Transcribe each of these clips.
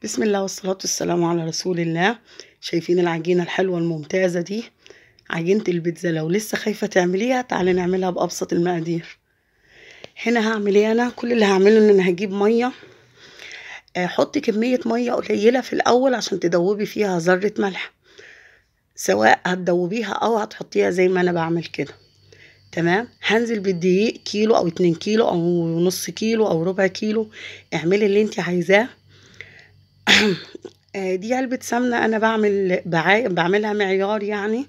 بسم الله والصلاة والسلام على رسول الله. شايفين العجينة الحلوة الممتازة دي؟ عجينة البيتزا. لو لسه خايفة تعمليها تعالي نعملها بأبسط المقادير. هنا هعمل ايه؟ انا كل اللي هعمله ان انا هجيب مية. حطي كمية مية قليلة في الاول عشان تدوبي فيها ذرة ملح، سواء هتدوبيها او هتحطيها زي ما انا بعمل كده. تمام. هنزل بالدقيق كيلو او 2 كيلو او نص كيلو او ربع كيلو، اعملي اللي انت عايزاه. دي علبة سمنة أنا بعملها معيار يعني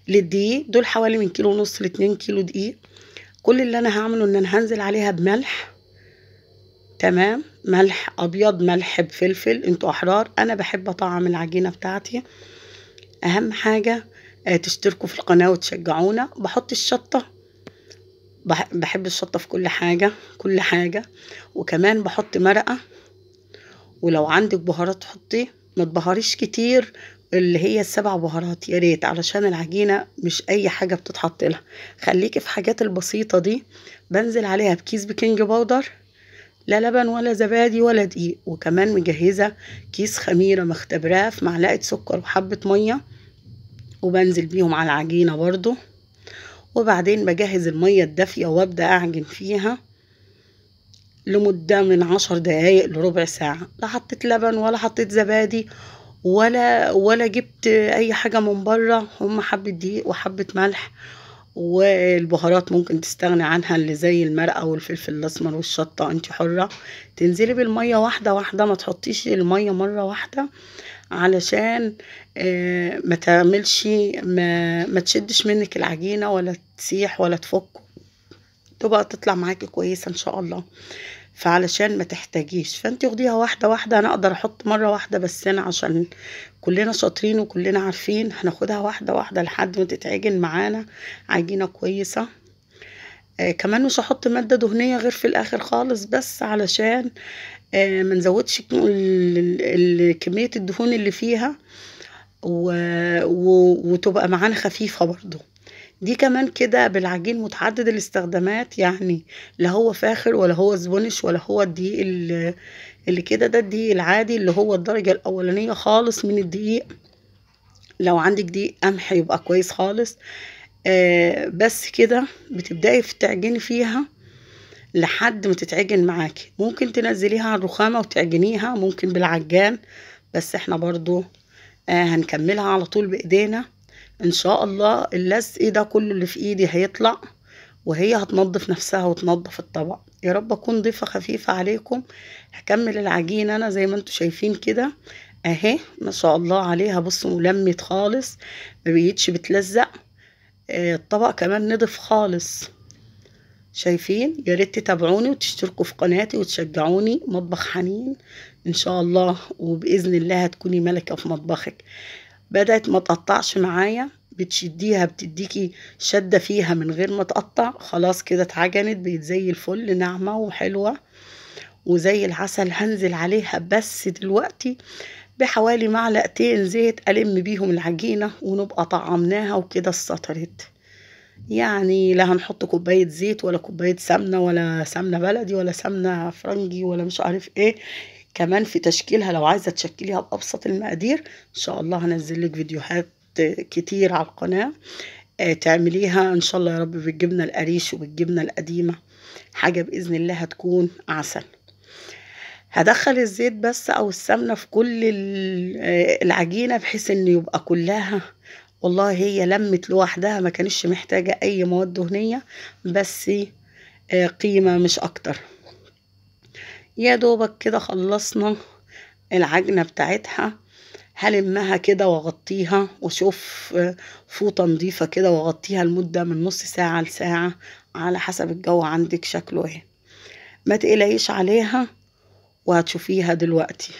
للدقيق. دول حوالي من كيلو ونص ل2 كيلو دقيق. كل اللي أنا هعمله إن أنا هنزل عليها بملح. تمام. ملح أبيض، ملح بفلفل، انتوا أحرار. أنا بحب أطعم العجينة بتاعتي. أهم حاجة تشتركوا في القناة وتشجعونا. بحط الشطة، بحب الشطة في كل حاجة كل حاجة. وكمان بحط مرقة، ولو عندك بهارات حطي، ما تبهريش كتير، اللي هي ال7 بهارات يا ريت، علشان العجينة مش اي حاجة بتتحط لها. خليكي في حاجات البسيطة دي. بنزل عليها بكيس بيكنج باودر، لا لبن ولا زبادي ولا دقيق. وكمان مجهزة كيس خميرة مختبراه في معلقة سكر وحبة مية، وبنزل بيهم على العجينة برضو. وبعدين بجهز المية الدافية وابدأ اعجن فيها لمدة من 10 دقايق لربع ساعة. لا حطيت لبن ولا حطيت زبادي ولا جبت اي حاجة من بره. هم حبة دقيق وحبة ملح، والبهارات ممكن تستغني عنها، اللي زي المرقة والفلفل الاسمر والشطة، انت حرة. تنزلي بالمية واحدة واحدة، ما تحطيش المية مرة واحدة علشان ما تعملش ما تشدش منك العجينة، ولا تسيح ولا تفك، تبقى تطلع معاكي كويسة ان شاء الله. فعلشان ما تحتاجيش، فانت خديها واحدة واحدة. انا اقدر احط مرة واحدة، بس انا عشان كلنا شاطرين وكلنا عارفين هناخدها واحدة واحدة لحد ما تتعجن معانا عجينة كويسة. كمان مش هحط مادة دهنية غير في الاخر خالص، بس علشان ما نزودش كمية الدهون اللي فيها، وتبقى معانا خفيفة برضو. دي كمان كده بالعجين متعدد الاستخدامات، يعني لا هو فاخر ولا هو زبونش ولا هو الدقيق اللي كده. ده الدقيق العادي اللي هو الدرجة الأولانية خالص من الدقيق. لو عندك دقيق قمح يبقى كويس خالص. بس كده بتبدأي في تعجني فيها لحد ما تتعجن معاكي. ممكن تنزليها على الرخامة وتعجنيها، ممكن بالعجان، بس احنا برضو هنكملها على طول بإيدينا ان شاء الله. اللزق ده كله اللي في ايدي هيطلع، وهي هتنظف نفسها وتنظف الطبق. يا رب اكون ضيفة خفيفة عليكم. هكمل العجين انا زي ما انتوا شايفين كده اهي، ما شاء الله عليها. بصوا ملمت خالص، ما بقيتش بتلزق. الطبق كمان نضف خالص. شايفين؟ يا ريت تتابعوني وتشتركوا في قناتي وتشجعوني. مطبخ حنين ان شاء الله، وباذن الله هتكوني ملكة في مطبخك. بدأت ما تقطعش معايا، بتشديها بتديكي شدة فيها من غير ما تقطع. خلاص كده اتعجنت، بقت زي الفل، ناعمة وحلوة وزي العسل. هنزل عليها بس دلوقتي بحوالي معلقتين زيت ألم بيهم العجينة، ونبقى طعمناها وكده استطرت. يعني لا هنحط كوباية زيت ولا كوباية سمنة، ولا سمنة بلدي ولا سمنة فرنجي ولا مش عارف ايه. كمان في تشكيلها لو عايزة تشكليها بأبسط المقادير ان شاء الله هنزل لك فيديوهات كتير على القناة. تعمليها ان شاء الله يا رب بالجبنة القريش وبالجبنة القديمة. حاجة بإذن الله هتكون عسل. هدخل الزيت بس او السمنة في كل العجينة، بحيث ان يبقى كلها، والله هي لمت لوحدها، ما كانش محتاجة اي مواد دهنية، بس قيمة مش اكتر. يا دوبك كده خلصنا العجنة بتاعتها. هلمها كده واغطيها، واشوف فوطة نظيفة كده واغطيها لمدة من نص ساعة لساعة على حسب الجو عندك شكله ايه. ما تقلقيش عليها، وهتشوفيها دلوقتي.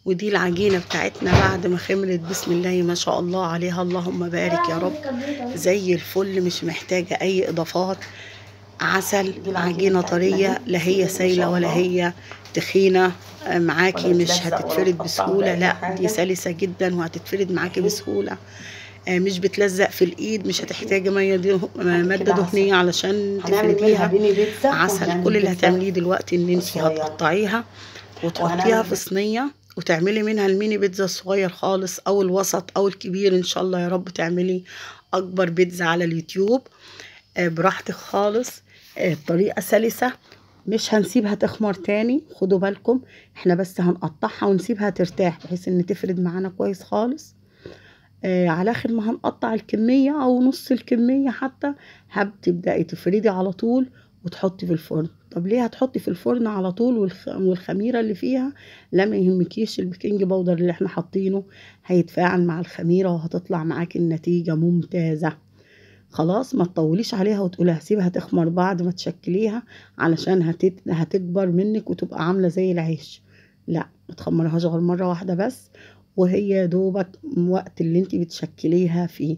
ودي العجينة بتاعتنا بعد ما خمرت، بسم الله ما شاء الله عليها، اللهم بارك يا رب، زي الفل، مش محتاجة اي اضافات. عسل. عجينة طرية، لا هي سايلة ولا هي تخينة معاكي، مش هتتفرد بسهولة. لا دي سلسة جدا وهتتفرد معاكي بسهولة. مش بتلزق في الايد، مش هتحتاجي مادة دهنية علشان تفرديها. عسل. كل اللي هتعمليه دلوقتي ان انت هتقطعيها وتحطيها في صينية وتعملي منها الميني بيتزا الصغير خالص او الوسط او الكبير، ان شاء الله يا رب تعملي اكبر بيتزا على اليوتيوب براحتك خالص. الطريقة سلسة، مش هنسيبها تخمر تاني، خدوا بالكم، احنا بس هنقطعها ونسيبها ترتاح بحيث ان تفرد معانا كويس خالص. على اخر ما هنقطع الكمية او نص الكمية حتى، هتبدأي تفردي على طول وتحطي في الفرن. طب ليه هتحطي في الفرن على طول والخميرة اللي فيها؟ لا ما يهمكيش، البيكنج باودر اللي احنا حاطينه هيتفاعل مع الخميرة وهتطلع معاكي النتيجة ممتازة. خلاص ما تطوليش عليها وتقولي هسيبها تخمر بعد ما تشكليها علشان هتكبر منك وتبقى عاملة زي العيش. لا ما تخمرهاش غير مرة واحدة بس، وهي دوبك وقت اللي انتي بتشكليها فيه.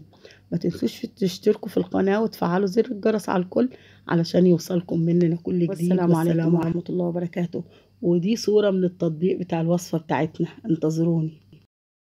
ما تنسوش تشتركوا في القناة وتفعلوا زر الجرس على الكل علشان يوصلكم مننا كل جديد. والسلام عليكم ورحمة الله وبركاته. ودي صورة من التطبيق بتاع الوصفة بتاعتنا، انتظروني.